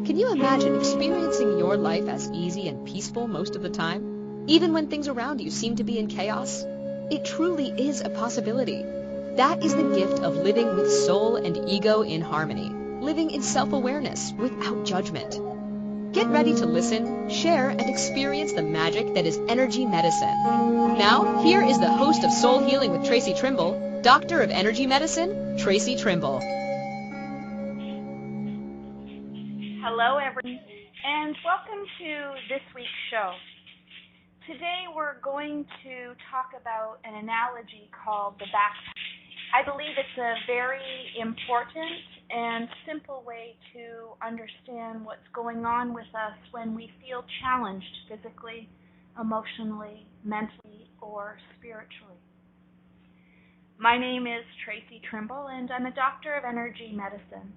Can you imagine experiencing your life as easy and peaceful most of the time, even when things around you seem to be in chaos? It truly is a possibility. That is the gift of living with soul and ego in harmony, living in self-awareness without judgment. Get ready to listen, share, and experience the magic that is energy medicine. Now, here is the host of Soul Healing with Traci Trimble, Doctor of Energy Medicine, Traci Trimble. Hello, everyone, and welcome to this week's show. Today, we're going to talk about an analogy called the backpack. I believe it's a very important and simple way to understand what's going on with us when we feel challenged physically, emotionally, mentally, or spiritually. My name is Traci Trimble, and I'm a doctor of energy medicine.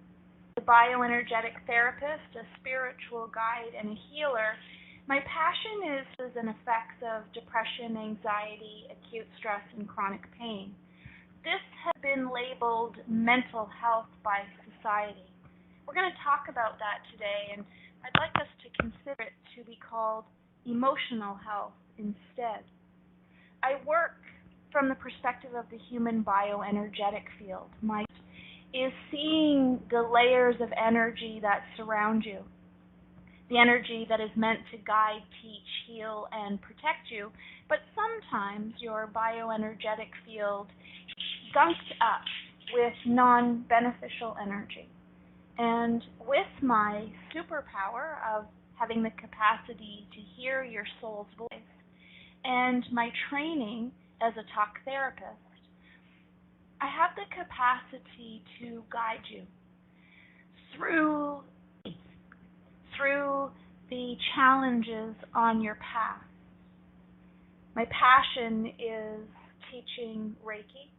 A bioenergetic therapist, a spiritual guide, and a healer. My passion is an effects of depression, anxiety, acute stress, and chronic pain. This has been labeled mental health by society. We're going to talk about that today, and I'd like us to consider it to be called emotional health instead. I work from the perspective of the human bioenergetic field. My is seeing the layers of energy that surround you, the energy that is meant to guide, teach, heal, and protect you, but sometimes your bioenergetic field gunks up with non-beneficial energy. And with my superpower of having the capacity to hear your soul's voice and my training as a talk therapist, I have the capacity to guide you through the challenges on your path. My passion is teaching Reiki,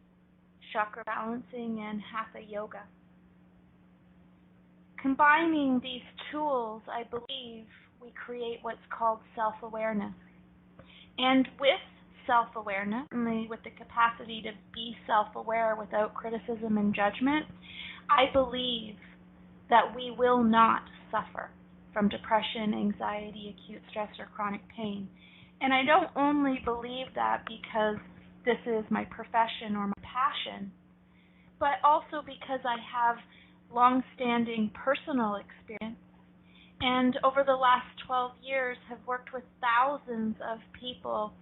chakra balancing, and Hatha yoga. Combining these tools, I believe we create what's called self-awareness. And with self-awareness, with the capacity to be self-aware without criticism and judgment, I believe that we will not suffer from depression, anxiety, acute stress, or chronic pain. And I don't only believe that because this is my profession or my passion, but also because I have long-standing personal experience and over the last 12 years have worked with thousands of people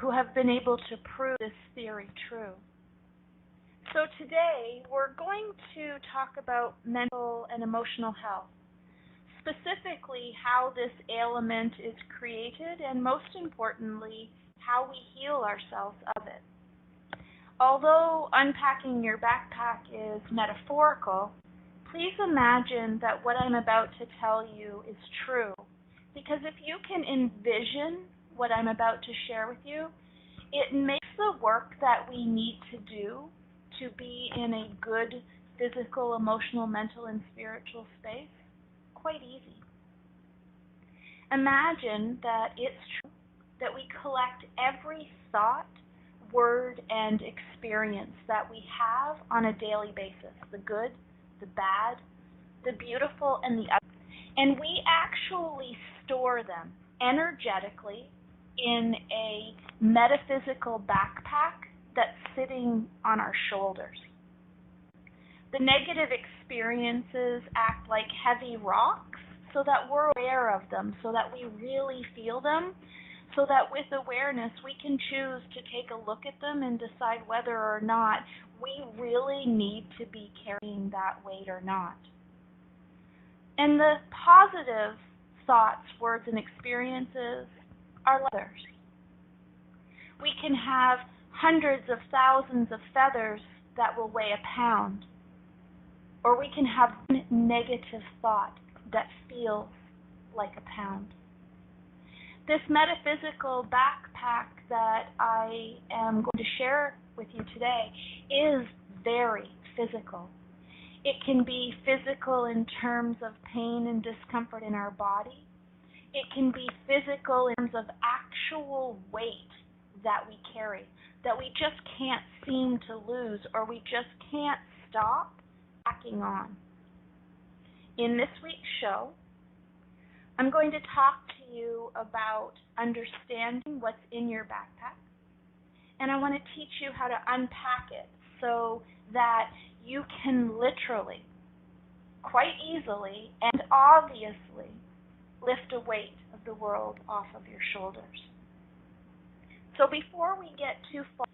who have been able to prove this theory true. So today, we're going to talk about mental and emotional health, specifically how this ailment is created, and most importantly, how we heal ourselves of it. Although unpacking your backpack is metaphorical, please imagine that what I'm about to tell you is true, because if you can envision what I'm about to share with you, it makes the work that we need to do to be in a good physical, emotional, mental, and spiritual space quite easy. Imagine that it's true that we collect every thought, word, and experience that we have on a daily basis, the good, the bad, the beautiful, and the ugly, and we actually store them energetically in a metaphysical backpack that's sitting on our shoulders. The negative experiences act like heavy rocks so that we're aware of them, so that we really feel them, so that with awareness we can choose to take a look at them and decide whether or not we really need to be carrying that weight or not. And the positive thoughts, words, and experiences are others. We can have hundreds of thousands of feathers that will weigh a pound, or we can have one negative thought that feels like a pound. This metaphysical backpack that I am going to share with you today is very physical. It can be physical in terms of pain and discomfort in our body. It can be physical in terms of actual weight that we carry, that we just can't seem to lose, or we just can't stop packing on. In this week's show, I'm going to talk to you about understanding what's in your backpack, and I want to teach you how to unpack it so that you can literally, quite easily and obviously, lift a weight of the world off of your shoulders. So before we get too far,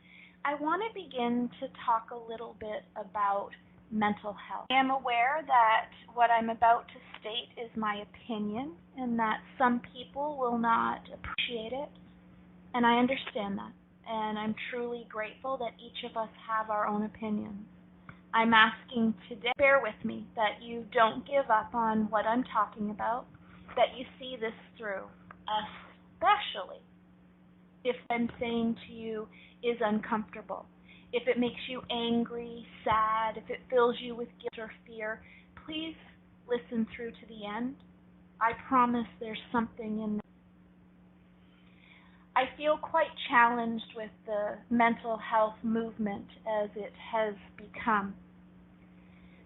I want to begin to talk a little bit about mental health. I am aware that what I'm about to state is my opinion and that some people will not appreciate it, and I understand that, and I'm truly grateful that each of us have our own opinions. I'm asking today, bear with me, that you don't give up on what I'm talking about, that you see this through, especially if what I'm saying to you is uncomfortable. If it makes you angry, sad, if it fills you with guilt or fear, please listen through to the end. I promise there's something in there. I feel quite challenged with the mental health movement as it has become.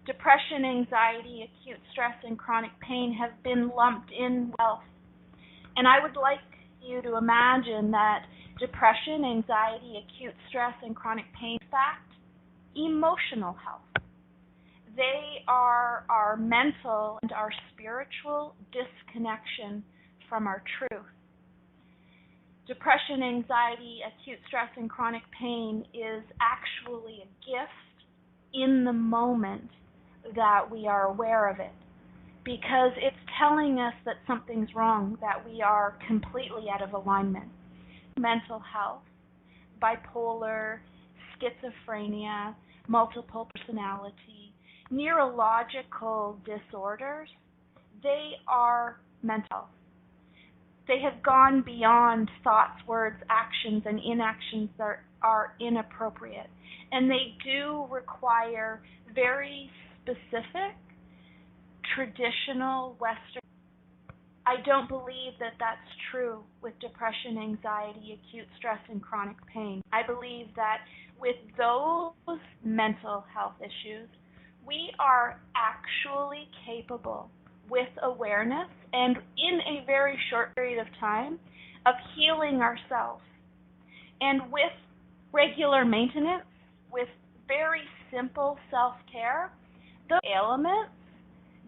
Depression, anxiety, acute stress, and chronic pain have been lumped in with health. And I would like you to imagine that depression, anxiety, acute stress, and chronic pain, in fact, emotional health. They are our mental and our spiritual disconnection from our truth. Depression, anxiety, acute stress, and chronic pain is actually a gift in the moment that we are aware of it, because it's telling us that something's wrong, that we are completely out of alignment. Mental health, bipolar, schizophrenia, multiple personality, neurological disorders, they are mental. They have gone beyond thoughts, words, actions, and inactions that are inappropriate. And they do require very specific, traditional Western. I don't believe that that's true with depression, anxiety, acute stress, and chronic pain. I believe that with those mental health issues, we are actually capable, with awareness and in a very short period of time, of healing ourselves. And with regular maintenance, with very simple self-care, those ailments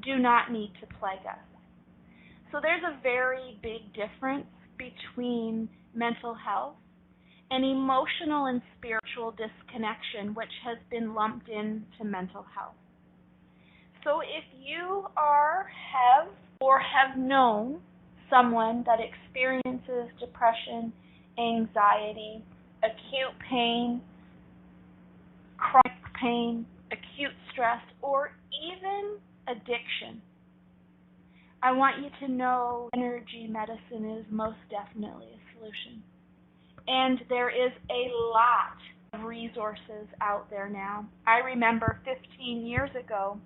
do not need to plague us. So there's a very big difference between mental health and emotional and spiritual disconnection, which has been lumped into mental health. So if you have known someone that experiences depression, anxiety, acute pain, chronic pain, acute stress, or even addiction, I want you to know energy medicine is most definitely a solution. And there is a lot of resources out there now. I remember 15 years ago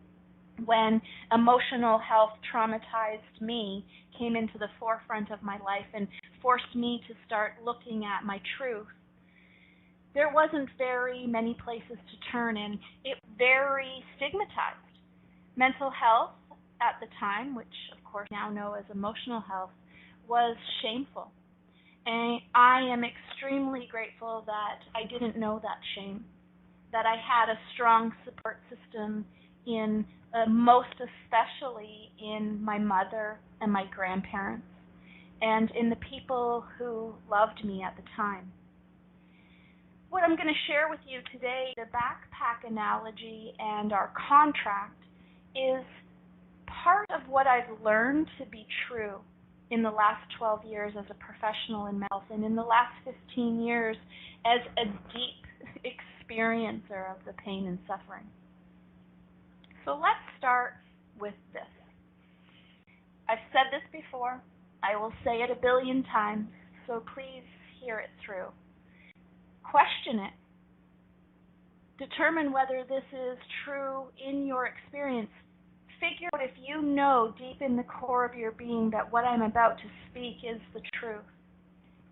when emotional health traumatized me, came into the forefront of my life and forced me to start looking at my truth. There wasn't very many places to turn, and it was very stigmatized. Mental health at the time, which of course now know as emotional health, was shameful. And I am extremely grateful that I didn't know that shame, that I had a strong support system in most especially in my mother and my grandparents, and in the people who loved me at the time. What I'm going to share with you today, the backpack analogy and our contract, is part of what I've learned to be true in the last 12 years as a professional in health, and in the last 15 years as a deep experiencer of the pain and suffering. So let's start with this. I've said this before. I will say it a billion times, so please hear it through. Question it. Determine whether this is true in your experience. Figure out if you know deep in the core of your being that what I'm about to speak is the truth.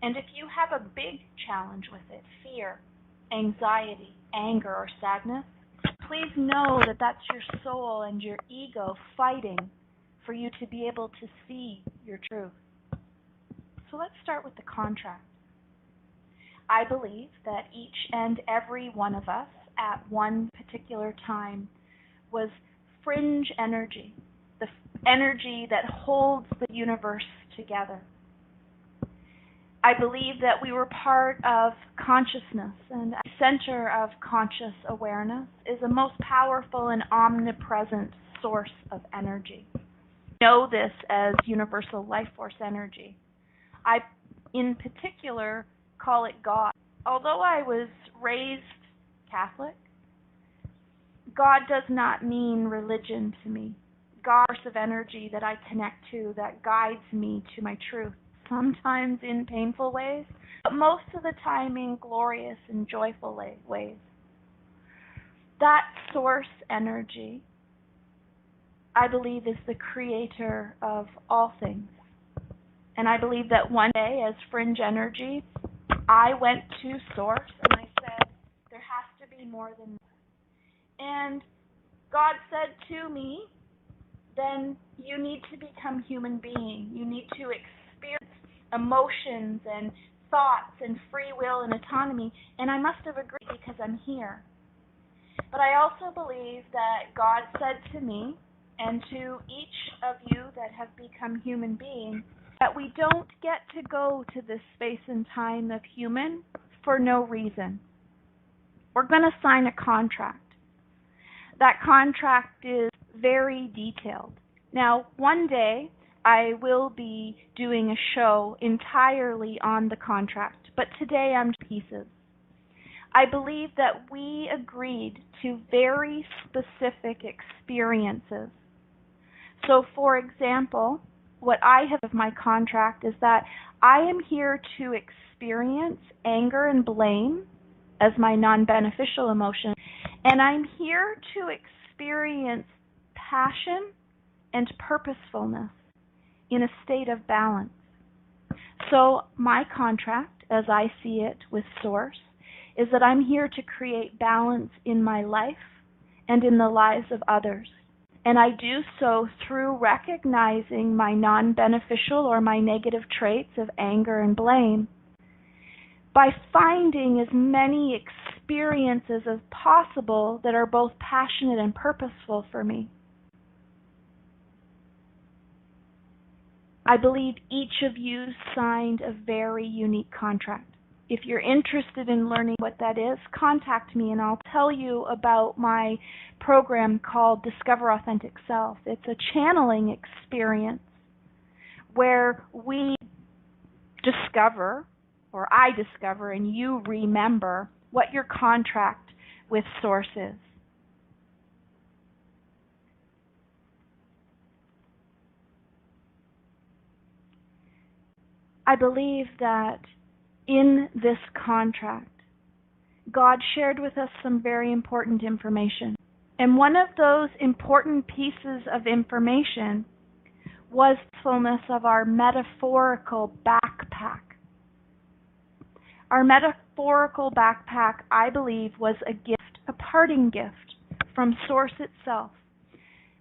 And if you have a big challenge with it, fear, anxiety, anger, or sadness, please know that that's your soul and your ego fighting for you to be able to see your truth. So let's start with the contract. I believe that each and every one of us at one particular time was fringe energy, the energy that holds the universe together. I believe that we were part of consciousness, and the center of conscious awareness is a most powerful and omnipresent source of energy. We know this as universal life force energy. I, in particular, call it God. Although I was raised Catholic, God does not mean religion to me. God is a source of energy that I connect to, that guides me to my truth, sometimes in painful ways, but most of the time in glorious and joyful ways. That source energy, I believe, is the creator of all things. And I believe that one day, as fringe energy, I went to Source and I said, there has to be more than this. And God said to me, then you need to become human being. You need to experience emotions and thoughts and free will and autonomy. And I must have agreed because I'm here. But I also believe that God said to me and to each of you that have become human beings that we don't get to go to this space and time of human for no reason. We're going to sign a contract. That contract is very detailed. Now, one day I will be doing a show entirely on the contract, but today I'm pieces. I believe that we agreed to very specific experiences. So, for example, what I have of my contract is that I am here to experience anger and blame as my non-beneficial emotion, and I'm here to experience passion and purposefulness in a state of balance. So my contract, as I see it with Source, is that I'm here to create balance in my life and in the lives of others. And I do so through recognizing my non-beneficial or my negative traits of anger and blame, by finding as many experiences as possible that are both passionate and purposeful for me. I believe each of you signed a very unique contract. If you're interested in learning what that is, contact me and I'll tell you about my program called Discover Authentic Self. It's a channeling experience where we discover, or I discover, and you remember what your contract with Source is. I believe that in this contract, God shared with us some very important information. And one of those important pieces of information was the fullness of our metaphorical backpack. Our metaphorical backpack, I believe, was a gift, a parting gift from Source itself,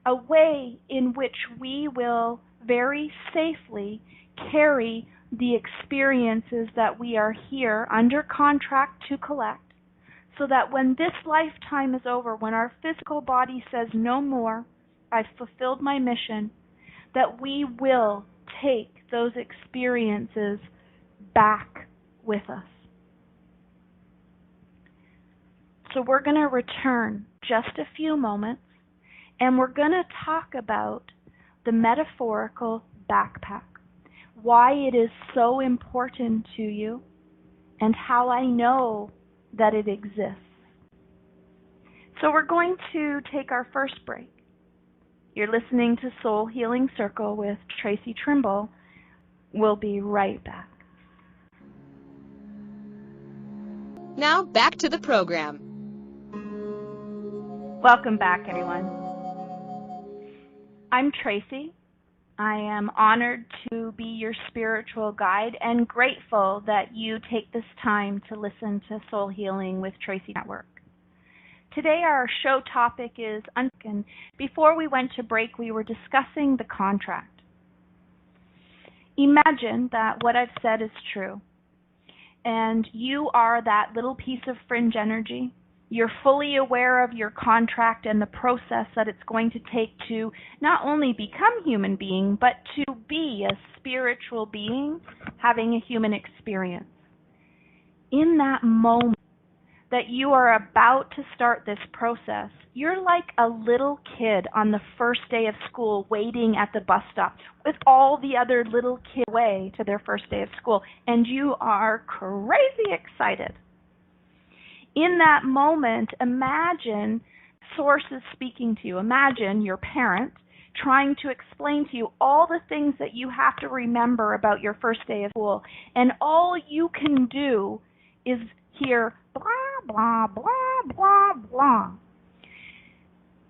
a way in which we will very safely carry the experiences that we are here under contract to collect, so that when this lifetime is over, when our physical body says no more, I've fulfilled my mission, that we will take those experiences back with us. So we're going to return just a few moments, and we're going to talk about the metaphorical backpack, why it is so important to you, and how I know that it exists. So we're going to take our first break. You're listening to Soul Healing Circle with Traci Trimble. We'll be right back. Now back to the program. Welcome back, everyone. I'm Traci. I am honored to be your spiritual guide and grateful that you take this time to listen to Soul Healing with Traci Network. Today our show topic is Unpacking. Before we went to break, we were discussing the contract. Imagine that what I've said is true, and you are that little piece of fringe energy. You're fully aware of your contract and the process that it's going to take to not only become human being, but to be a spiritual being having a human experience. In that moment that you are about to start this process, you're like a little kid on the first day of school waiting at the bus stop with all the other little kids away to their first day of school, and you are crazy excited. In that moment, imagine Source is speaking to you. Imagine your parent trying to explain to you all the things that you have to remember about your first day of school, and all you can do is hear blah, blah, blah, blah, blah.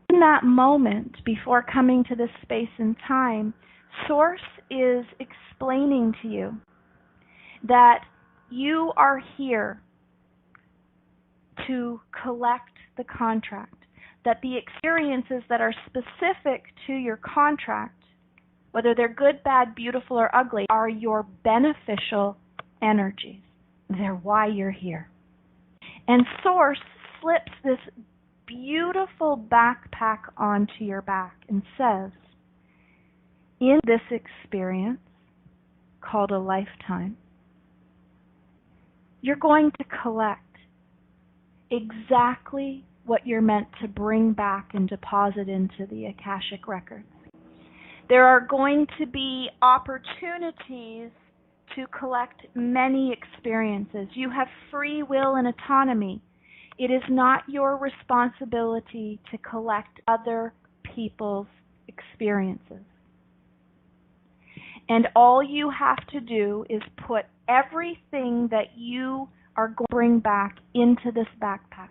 In that moment, before coming to this space and time, Source is explaining to you that you are here to collect the contract, that the experiences that are specific to your contract, whether they're good, bad, beautiful, or ugly, are your beneficial energies. They're why you're here. And Source slips this beautiful backpack onto your back and says, in this experience called a lifetime, you're going to collect exactly what you're meant to bring back and deposit into the Akashic records. There are going to be opportunities to collect many experiences. You have free will and autonomy. It is not your responsibility to collect other people's experiences. And all you have to do is put everything that you are going to bring back into this backpack.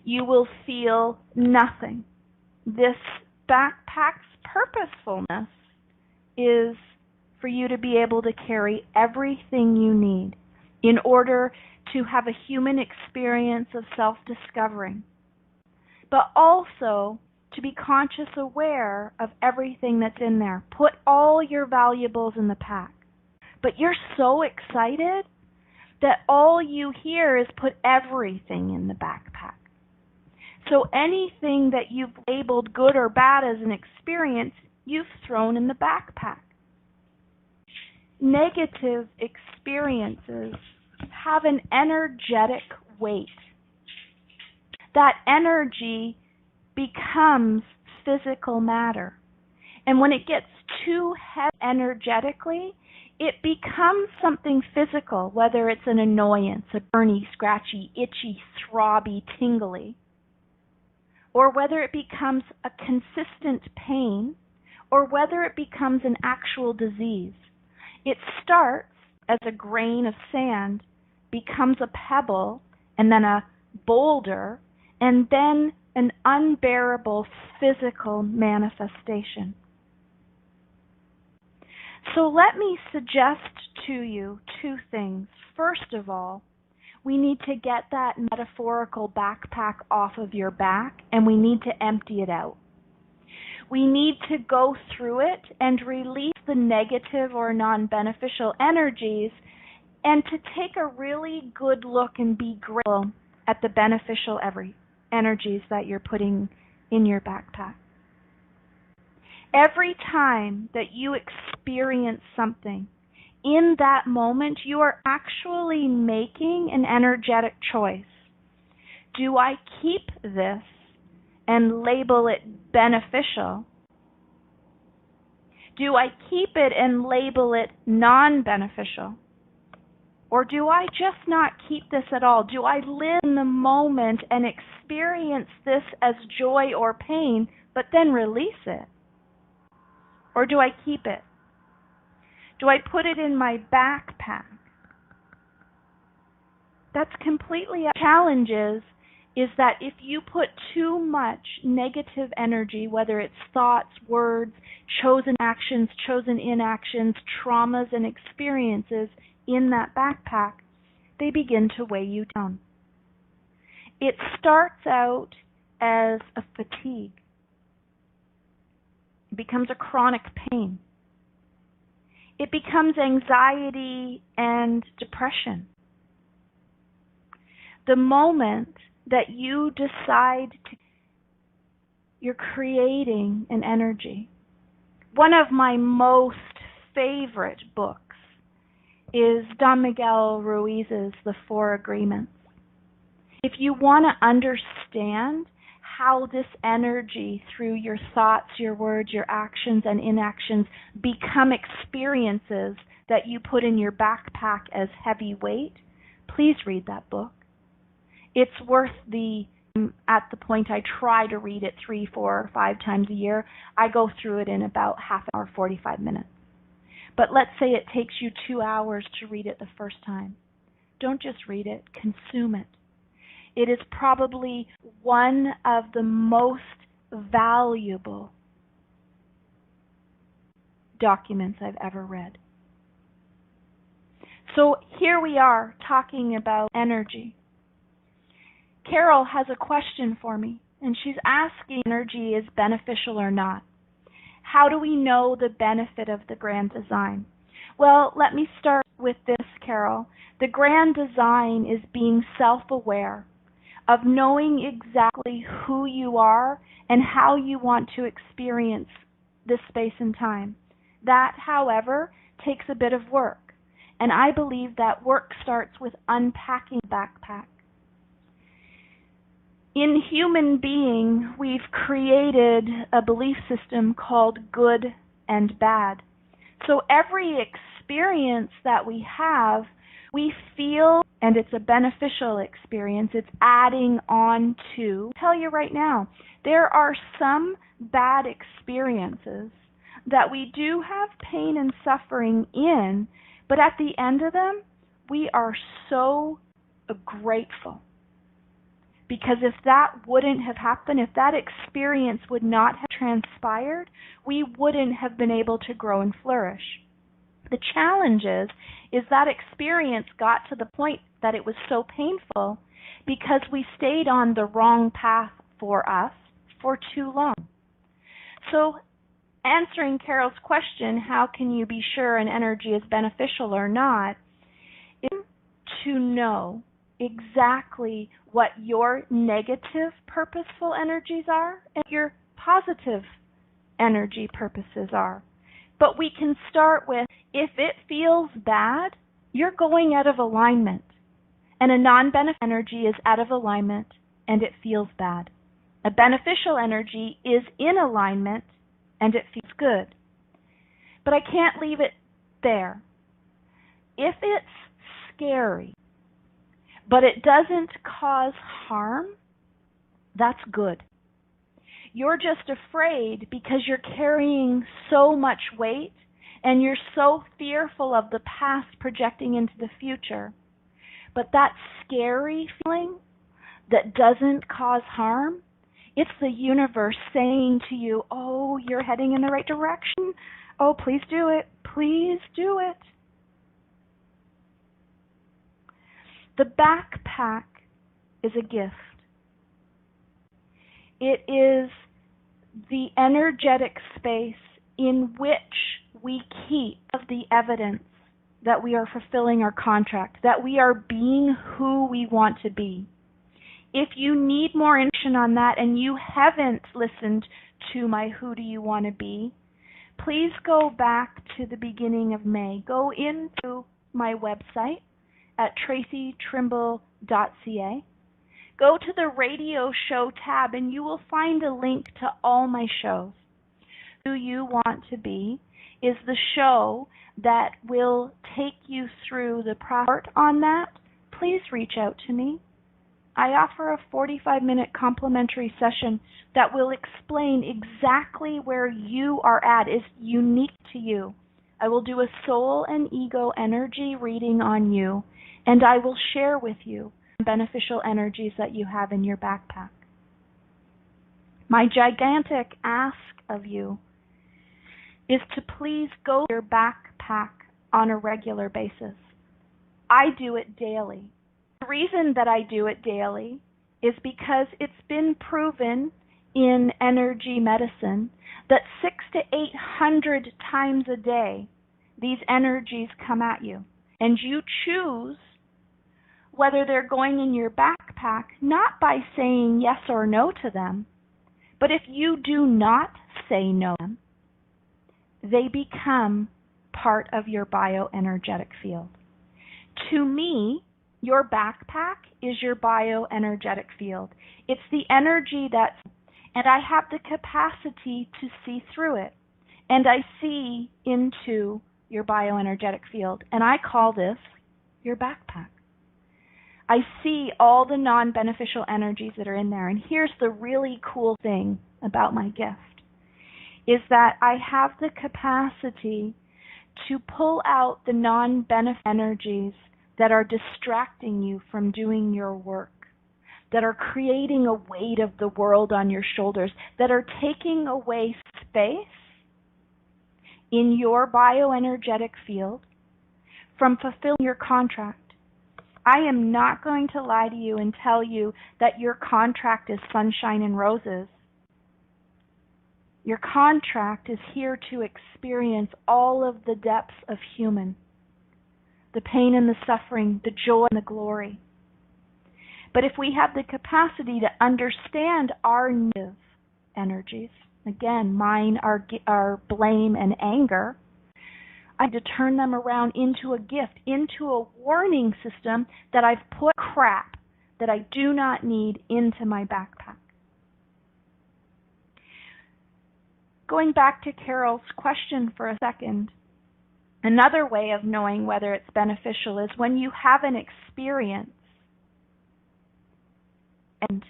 You will feel nothing. This backpack's purposefulness is for you to be able to carry everything you need in order to have a human experience of self-discovering, but also to be conscious aware of everything that's in there. Put all your valuables in the pack. But you're so excited that all you hear is put everything in the backpack. So anything that you've labeled good or bad as an experience, you've thrown in the backpack. Negative experiences have an energetic weight. That energy becomes physical matter. And when it gets too heavy energetically, it becomes something physical, whether it's an annoyance, a burny, scratchy, itchy, throbby, tingly, or whether it becomes a consistent pain, or whether it becomes an actual disease. It starts as a grain of sand, becomes a pebble, and then a boulder, and then an unbearable physical manifestation. So let me suggest to you two things. First of all, we need to get that metaphorical backpack off of your back, and we need to empty it out. We need to go through it and release the negative or non-beneficial energies, and to take a really good look and be grateful at the beneficial energies that you're putting in your backpack. Every time that you experience something, in that moment, you are actually making an energetic choice. Do I keep this and label it beneficial? Do I keep it and label it non-beneficial? Or do I just not keep this at all? Do I live in the moment and experience this as joy or pain, but then release it? Or do I keep it? Do I put it in my backpack? That's completely a challenge is that if you put too much negative energy, whether it's thoughts, words, chosen actions, chosen inactions, traumas, and experiences in that backpack, they begin to weigh you down. It starts out as a fatigue. It becomes a chronic pain. It becomes anxiety and depression. The moment that you decide you're creating an energy. One of my most favorite books is Don Miguel Ruiz's The Four Agreements. If you want to understand how this energy through your thoughts, your words, your actions, and inactions become experiences that you put in your backpack as heavy weight, please read that book. It's worth at the point I try to read it 3, 4, or 5 times a year, I go through it in about half an hour, 45 minutes. But let's say it takes you 2 hours to read it the first time. Don't just read it, consume it. It is probably one of the most valuable documents I've ever read. So here we are talking about energy. Carol has a question for me, and she's asking if energy is beneficial or not. How do we know the benefit of the grand design? Well, let me start with this, Carol. The grand design is being self-aware, of knowing exactly who you are and how you want to experience this space and time. That, however, takes a bit of work, and I believe that work starts with unpacking the backpack. In human being, we've created a belief system called good and bad. So every experience that we have, we feel, and it's a beneficial experience, it's adding on to. I'll tell you right now, there are some bad experiences that we do have pain and suffering in, but at the end of them, we are so grateful. Because if that wouldn't have happened, if that experience would not have transpired, we wouldn't have been able to grow and flourish. The challenge is that experience got to the point that it was so painful because we stayed on the wrong path for us for too long. So answering Carol's question, how can you be sure an energy is beneficial or not, is to know exactly what your negative purposeful energies are and your positive energy purposes are. But we can start with, if it feels bad, you're going out of alignment. And a non-beneficial energy is out of alignment and it feels bad. A beneficial energy is in alignment and it feels good. But I can't leave it there. If it's scary, but it doesn't cause harm, that's good. You're just afraid because you're carrying so much weight and you're so fearful of the past projecting into the future. But that scary feeling that doesn't cause harm, it's the universe saying to you, oh, you're heading in the right direction. Oh, please do it. Please do it. The backpack is a gift. It is the energetic space in which we keep the evidence that we are fulfilling our contract, that we are being who we want to be. If you need more information on that and you haven't listened to my Who Do You Want to Be, please go back to the beginning of May. Go into my website at tracitrimble.ca. Go to the radio show tab and you will find a link to all my shows. Who You Want to Be is the show that will take you through the process on that. Please reach out to me. I offer a 45-minute complimentary session that will explain exactly where you are at. It's unique to you. I will do a soul and ego energy reading on you, and I will share with you beneficial energies that you have in your backpack. My gigantic ask of you is to please go to your backpack on a regular basis. I do it daily. The reason that I do it daily is because it's been proven in energy medicine that 600 to 800 times a day these energies come at you. And you choose whether they're going in your backpack, not by saying yes or no to them, but if you do not say no to them, they become part of your bioenergetic field. To me, your backpack is your bioenergetic field. It's the energy and I have the capacity to see through it. And I see into your bioenergetic field. And I call this your backpack. I see all the non-beneficial energies that are in there. And here's the really cool thing about my gift, is that I have the capacity to pull out the non-beneficial energies that are distracting you from doing your work, that are creating a weight of the world on your shoulders, that are taking away space in your bioenergetic field from fulfilling your contract. I am not going to lie to you and tell you that your contract is sunshine and roses. Your contract is here to experience all of the depths of human, the pain and the suffering, the joy and the glory. But if we have the capacity to understand our negative energies, again, mine are blame and anger, I need to turn them around into a gift, into a warning system that I've put crap that I do not need into my backpack. Going back to Carol's question for a second, another way of knowing whether it's beneficial is when you have an experience and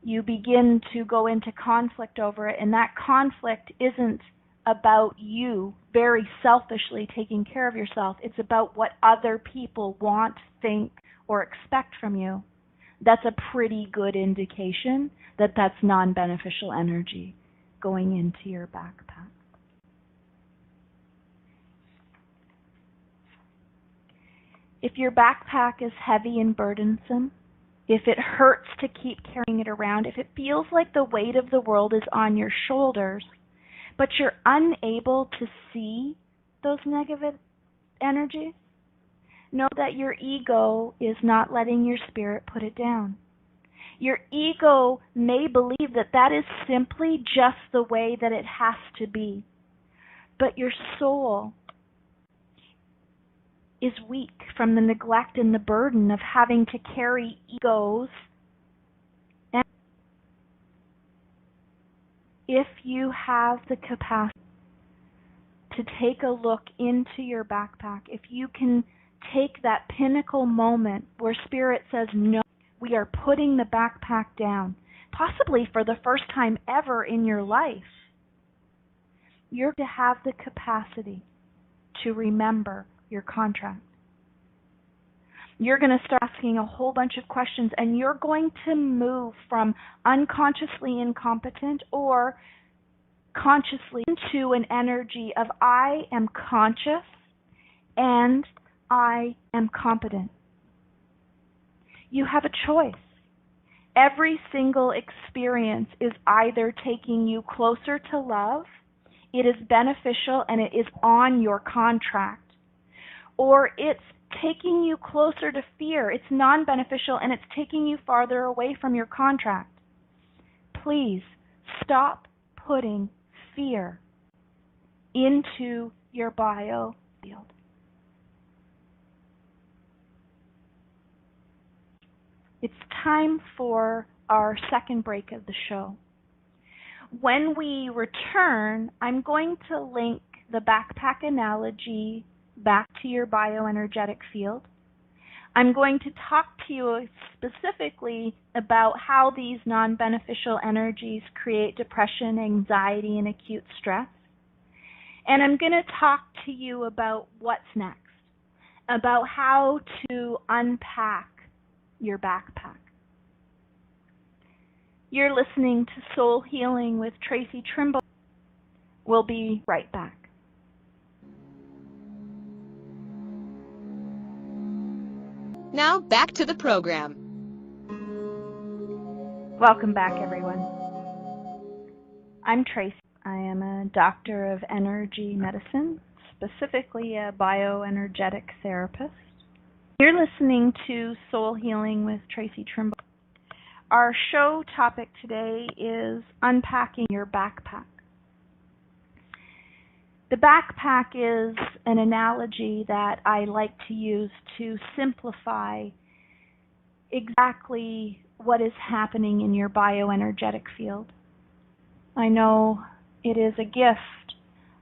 you begin to go into conflict over it, and that conflict isn't about you very selfishly taking care of yourself. It's about what other people want, think, or expect from you. That's a pretty good indication that that's non-beneficial energy going into your backpack. If your backpack is heavy and burdensome, if it hurts to keep carrying it around, if it feels like the weight of the world is on your shoulders, but you're unable to see those negative energies, know that your ego is not letting your spirit put it down. Your ego may believe that that is simply just the way that it has to be, but your soul is weak from the neglect and the burden of having to carry egos. And if you have the capacity to take a look into your backpack, if you can take that pinnacle moment where Spirit says, no, we are putting the backpack down, possibly for the first time ever in your life, you're to have the capacity to remember your contract. You're going to start asking a whole bunch of questions, and you're going to move from unconsciously incompetent or consciously into an energy of I am conscious and I am competent. You have a choice. Every single experience is either taking you closer to love, it is beneficial and it is on your contract, or it's taking you closer to fear. It's non-beneficial and it's taking you farther away from your contract. Please stop putting fear into your bio field. It's time for our second break of the show. When we return, I'm going to link the backpack analogy back to your bioenergetic field. I'm going to talk to you specifically about how these non-beneficial energies create depression, anxiety, and acute stress. And I'm going to talk to you about what's next, about how to unpack your backpack. You're listening to Soul Healing with Traci Trimble. We'll be right back. Now back to the program. Welcome back, everyone. I'm Traci. I am a doctor of energy medicine, specifically a bioenergetic therapist. You're listening to Soul Healing with Traci Trimble. Our show topic today is unpacking your backpack. The backpack is an analogy that I like to use to simplify exactly what is happening in your bioenergetic field. I know it is a gift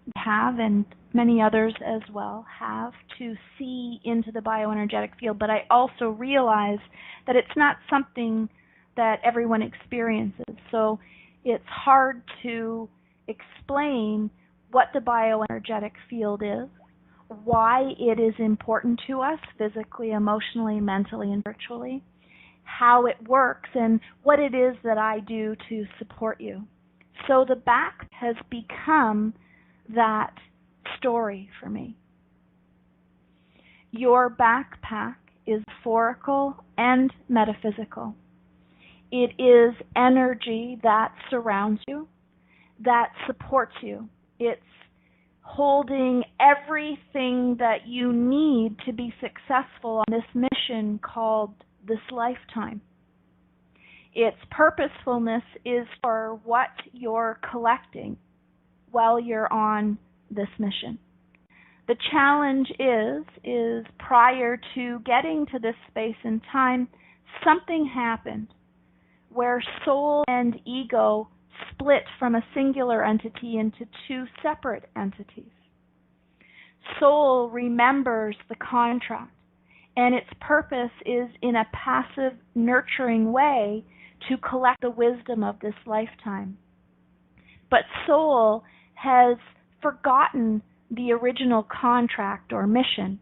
to have, and many others as well have, to see into the bioenergetic field, but I also realize that it's not something that everyone experiences. So it's hard to explain what the bioenergetic field is, why it is important to us physically, emotionally, mentally, and spiritually, how it works, and what it is that I do to support you. So the back has become that story for me. Your backpack is metaphorical and metaphysical. It is energy that surrounds you, that supports you. It's holding everything that you need to be successful on this mission called this lifetime. Its purposefulness is for what you're collecting while you're on this mission. The challenge is prior to getting to this space and time, something happened where soul and ego split from a singular entity into two separate entities. Soul remembers the contract, and its purpose is in a passive, nurturing way to collect the wisdom of this lifetime. But soul has forgotten the original contract or mission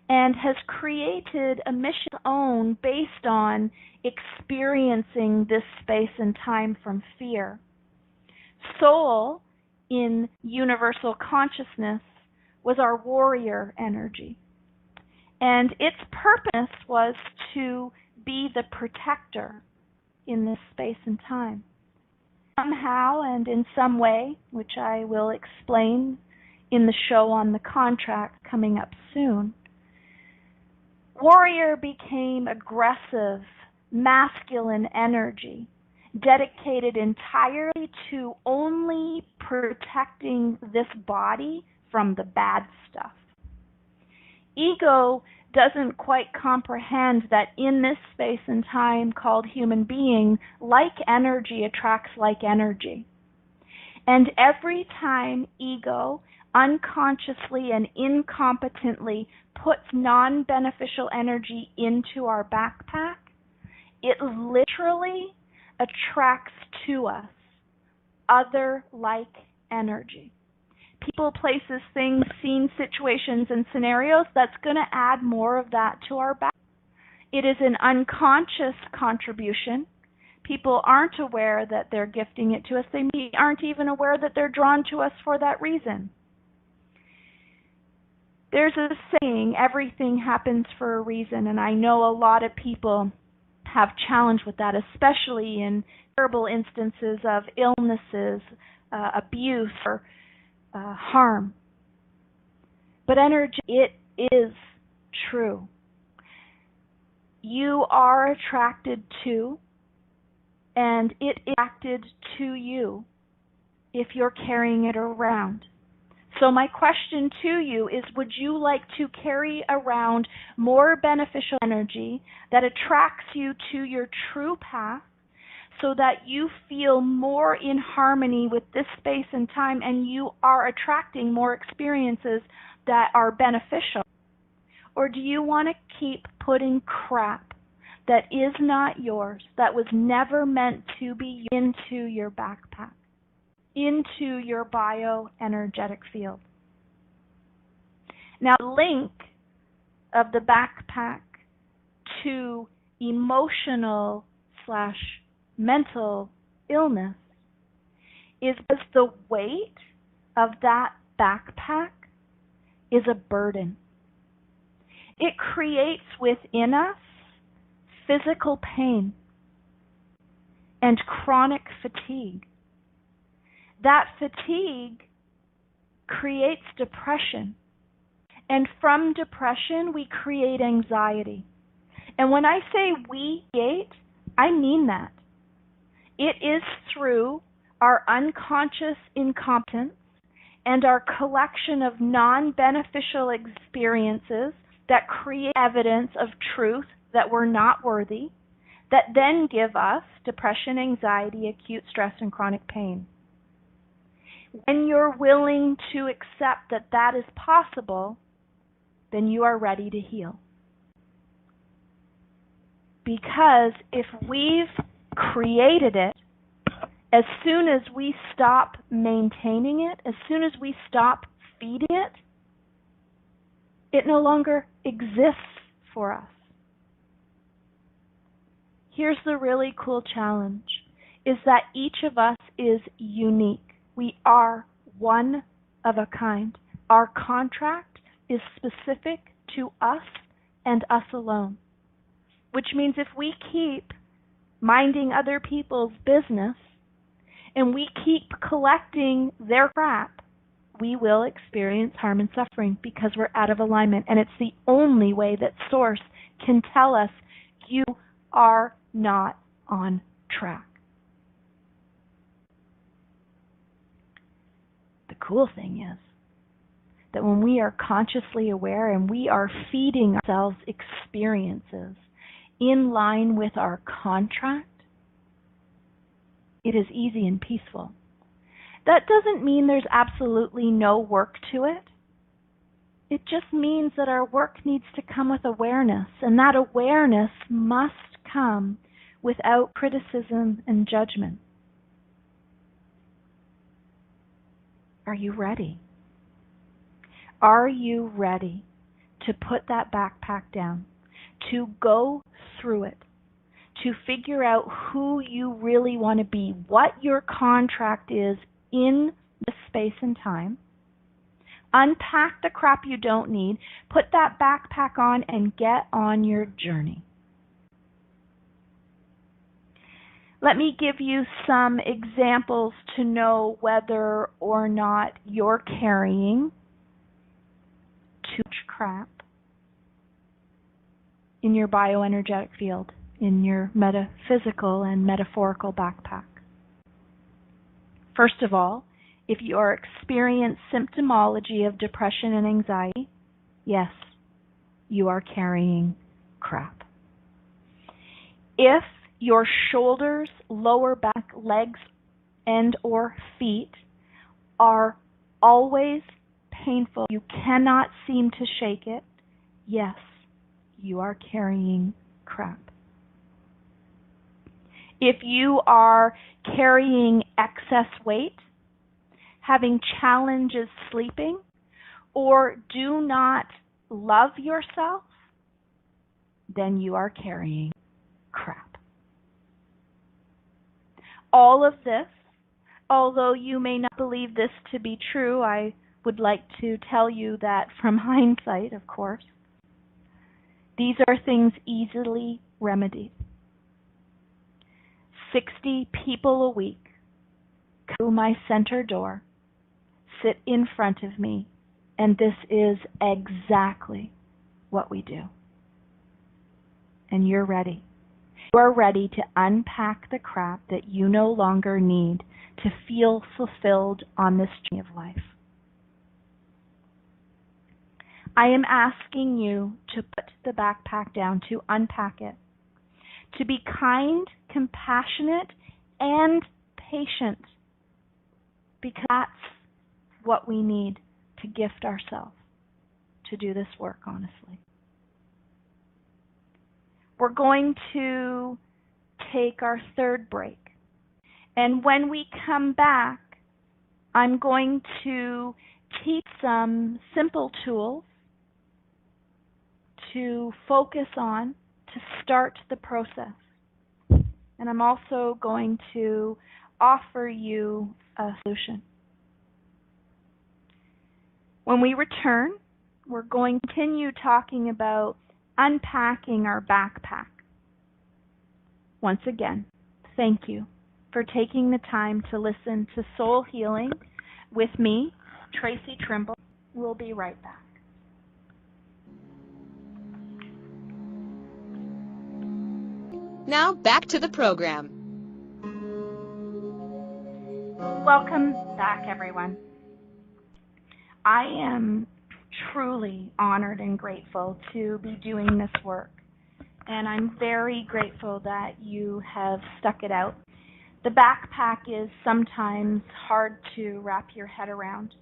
and has created a mission of its own based on experiencing this space and time from fear. Soul, in universal consciousness, was our warrior energy. And its purpose was to be the protector in this space and time. Somehow and in some way, which I will explain in the show on the contract coming up soon, warrior became aggressive, masculine energy, dedicated entirely to only protecting this body from the bad stuff. Ego doesn't quite comprehend that in this space and time called human being, like energy attracts like energy. And every time ego unconsciously and incompetently puts non-beneficial energy into our backpack, it literally attracts to us other like energy. People, places, things, scenes, situations, and scenarios, that's going to add more of that to our back. It is an unconscious contribution. People aren't aware that they're gifting it to us. They aren't even aware that they're drawn to us for that reason. There's a saying, everything happens for a reason, and I know a lot of people have challenge with that, especially in terrible instances of illnesses, abuse, or harm. But energy, it is true. You are attracted to, and it is attracted to you if you're carrying it around. So my question to you is, would you like to carry around more beneficial energy that attracts you to your true path so that you feel more in harmony with this space and time and you are attracting more experiences that are beneficial? Or do you want to keep putting crap that is not yours, that was never meant to be into your backpack, into your bioenergetic field? Now, the link of the backpack to emotional/mental illness is because the weight of that backpack is a burden. It creates within us physical pain. and chronic fatigue. That fatigue creates depression. And from depression, we create anxiety. And when I say we create, I mean that. It is through our unconscious incompetence and our collection of non-beneficial experiences that create evidence of truth that we're not worthy, that then give us depression, anxiety, acute stress, and chronic pain. When you're willing to accept that that is possible, then you are ready to heal. Because if we've created it, as soon as we stop maintaining it, as soon as we stop feeding it, it no longer exists for us. Here's the really cool challenge, is that each of us is unique. We are one of a kind. Our contract is specific to us and us alone. Which means if we keep minding other people's business and we keep collecting their crap, we will experience harm and suffering because we're out of alignment. And it's the only way that Source can tell us you are not on track. The cool thing is that when we are consciously aware and we are feeding ourselves experiences in line with our contract, it is easy and peaceful. That doesn't mean there's absolutely no work to it. It just means that our work needs to come with awareness, and that awareness must come without criticism and judgment. Are you ready? Are you ready to put that backpack down, to go through it, to figure out who you really want to be, what your contract is in this space and time, unpack the crap you don't need, put that backpack on, and get on your journey? Let me give you some examples to know whether or not you're carrying too much crap in your bioenergetic field, in your metaphysical and metaphorical backpack. First of all, if you are experiencing symptomology of depression and anxiety, yes, you are carrying crap. If your shoulders, lower back, legs, and or feet are always painful, you cannot seem to shake it, yes, you are carrying crap. If you are carrying excess weight, having challenges sleeping, or do not love yourself, then you are carrying crap. All of this, although you may not believe this to be true, I would like to tell you that from hindsight, of course, these are things easily remedied. 60 people a week come through my center door, sit in front of me, and this is exactly what we do. And you're ready. You are ready to unpack the crap that you no longer need to feel fulfilled on this journey of life. I am asking you to put the backpack down, to unpack it, to be kind, compassionate, and patient, because that's what we need to gift ourselves to do this work, honestly. We're going to take our third break. And when we come back, I'm going to teach some simple tools to focus on to start the process. And I'm also going to offer you a solution. When we return, we're going to continue talking about unpacking our backpack. Once again, thank you for taking the time to listen to Soul Healing with me, Traci Trimble. We'll be right back. Now back to the program. Welcome back, everyone. I am truly honored and grateful to be doing this work, and I'm very grateful that you have stuck it out. The backpack is sometimes hard to wrap your head around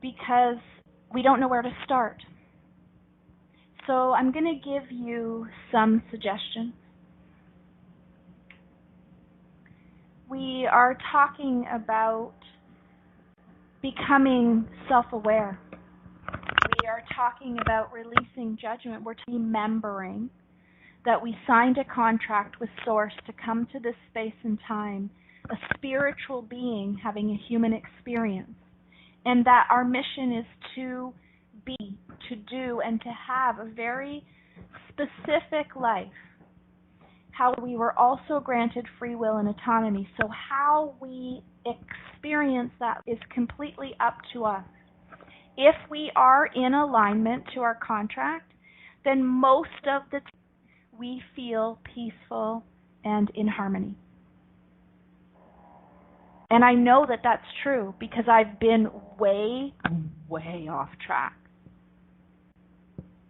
because we don't know where to start. So I'm going to give you some suggestions. We are talking about becoming self-aware. We are talking about releasing judgment. We're remembering that we signed a contract with Source to come to this space and time, a spiritual being having a human experience, and that our mission is to be, to do, and to have a very specific life. How we were also granted free will and autonomy. So how we experience that is completely up to us. If we are in alignment to our contract, then most of the time we feel peaceful and in harmony. And I know that that's true because I've been way off track.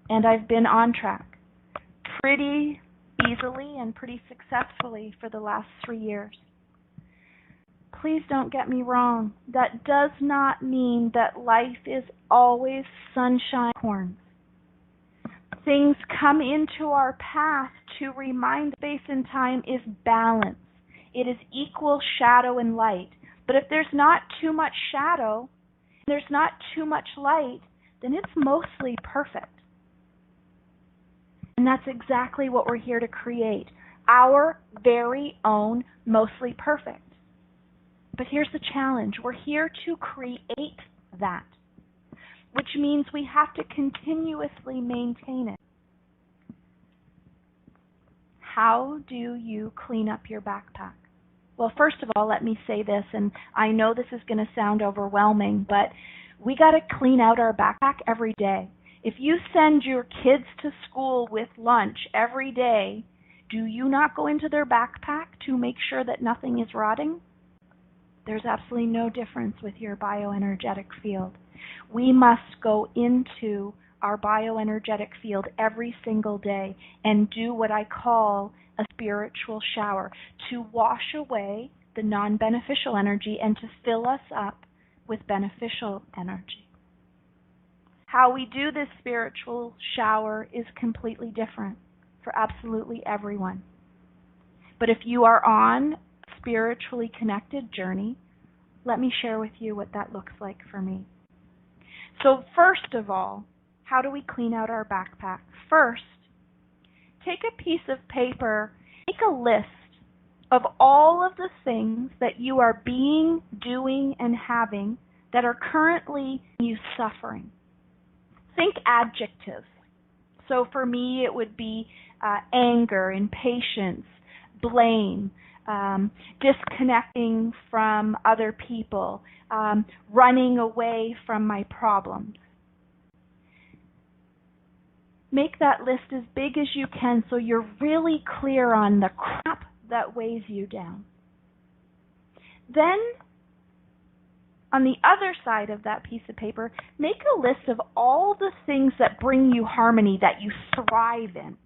And I've been on track pretty easily and pretty successfully for the last 3 years. Please don't get me wrong. That does not mean that life is always sunshine and unicorns. Things come into our path to remind space and time is balance. It is equal shadow and light. But if there's not too much shadow, there's not too much light, then it's mostly perfect. And that's exactly what we're here to create. Our very own mostly perfect. But here's the challenge. We're here to create that, which means we have to continuously maintain it. How do you clean up your backpack? Well, first of all, let me say this, and I know this is going to sound overwhelming, but we got to clean out our backpack every day. If you send your kids to school with lunch every day, do you not go into their backpack to make sure that nothing is rotting? There's absolutely no difference with your bioenergetic field. We must go into our bioenergetic field every single day and do what I call a spiritual shower to wash away the non-beneficial energy and to fill us up with beneficial energy. How we do this spiritual shower is completely different for absolutely everyone. But if you are on a spiritually connected journey, let me share with you what that looks like for me. So first of all, how do we clean out our backpack? First, take a piece of paper, make a list of all of the things that you are being, doing, and having that are currently you suffering. Think adjectives. So for me, it would be anger, impatience, blame, disconnecting from other people, running away from my problems. Make that list as big as you can so you're really clear on the crap that weighs you down. Then, on the other side of that piece of paper, make a list of all the things that bring you harmony, that you thrive in.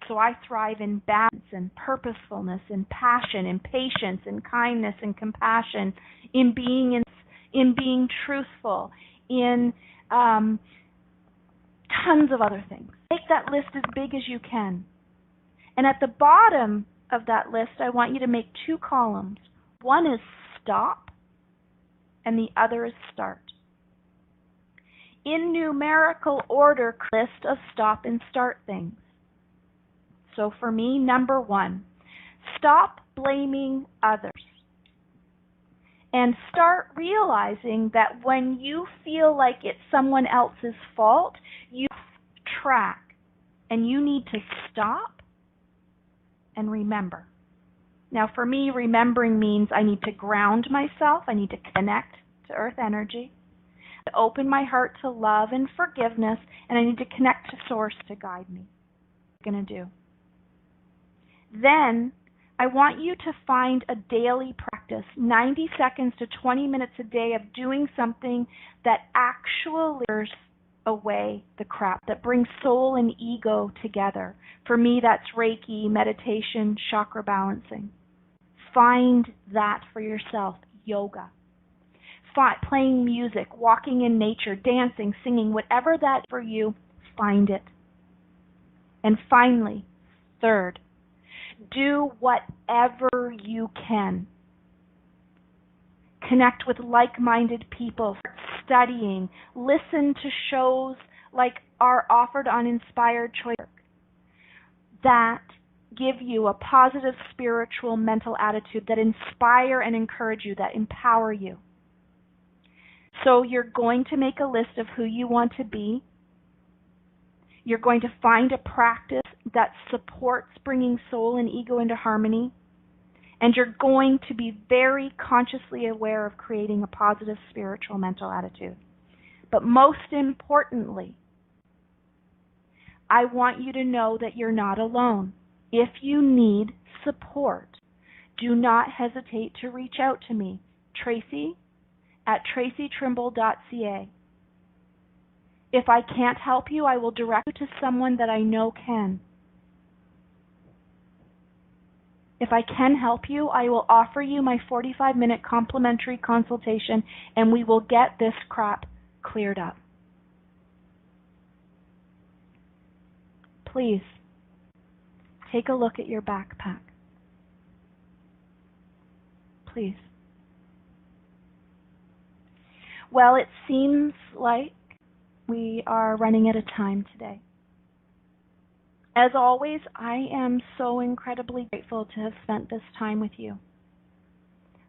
So I thrive in balance and purposefulness and passion and patience and kindness and compassion, in being truthful, in tons of other things. Make that list as big as you can. And at the bottom of that list, I want you to make 2 columns. One is stop, and the other is start. In numerical order, list of stop and start things. So for me, number 1, stop blaming others. And start realizing that when you feel like it's someone else's fault, you track and you need to stop and remember. Now, for me, remembering means I need to ground myself. I need to connect to earth energy, to open my heart to love and forgiveness, and I need to connect to source to guide me. What I'm going to do. Then, I want you to find a daily practice, 90 seconds to 20 minutes a day of doing something that actually clears away the crap, that brings soul and ego together. For me, that's Reiki, meditation, chakra balancing. Find that for yourself. Yoga. Playing music, walking in nature, dancing, singing, whatever that for you, find it. And finally, third, do whatever you can. Connect with like-minded people, studying, listen to shows like are offered on Inspired Choice that give you a positive spiritual mental attitude, that inspire and encourage you, that empower you. So you're going to make a list of who you want to be. You're going to find a practice that supports bringing soul and ego into harmony. And you're going to be very consciously aware of creating a positive spiritual mental attitude. But most importantly, I want you to know that you're not alone. If you need support, do not hesitate to reach out to me, Traci at tracitrimble.ca. If I can't help you, I will direct you to someone that I know can. If I can help you, I will offer you my 45-minute complimentary consultation, and we will get this crap cleared up. Please, take a look at your backpack. Please. Well, it seems like we are running out of time today. As always, I am so incredibly grateful to have spent this time with you.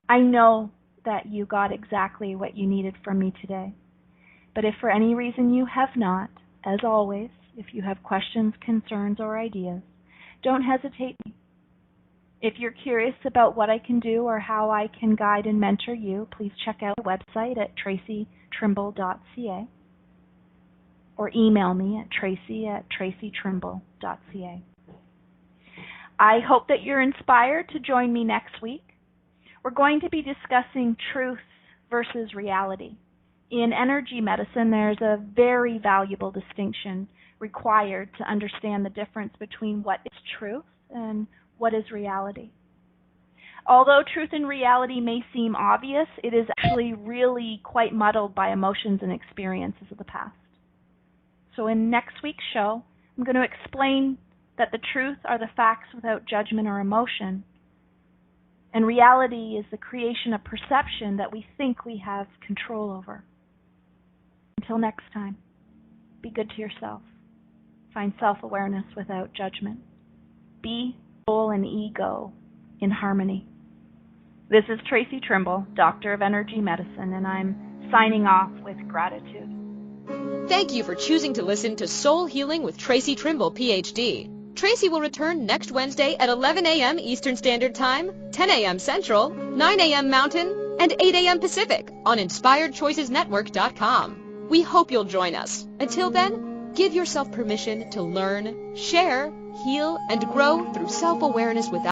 I know that you got exactly what you needed from me today. But if for any reason you have not, as always, if you have questions, concerns, or ideas, don't hesitate. If you're curious about what I can do or how I can guide and mentor you, please check out the website at tracitrimble.ca or email me at traci@tracitrimble.ca. I hope that you're inspired to join me next week. We're going to be discussing truth versus reality. In energy medicine, there's a very valuable distinction required to understand the difference between what is truth and what is reality. Although truth and reality may seem obvious, it is actually really quite muddled by emotions and experiences of the past. So in next week's show, I'm going to explain that the truth are the facts without judgment or emotion, and reality is the creation of perception that we think we have control over. Until next time, be good to yourself. Find self-awareness without judgment. Be soul and ego in harmony. This is Traci Trimble, Doctor of Energy Medicine, and I'm signing off with gratitude. Thank you for choosing to listen to Soul Healing with Traci Trimble PhD. Traci will return next Wednesday at 11 a.m. Eastern Standard Time, 10 a.m. Central, 9 a.m. Mountain, and 8 a.m. Pacific on InspiredChoicesNetwork.com. We hope you'll join us. Until then, give yourself permission to learn, share, heal, and grow through self-awareness without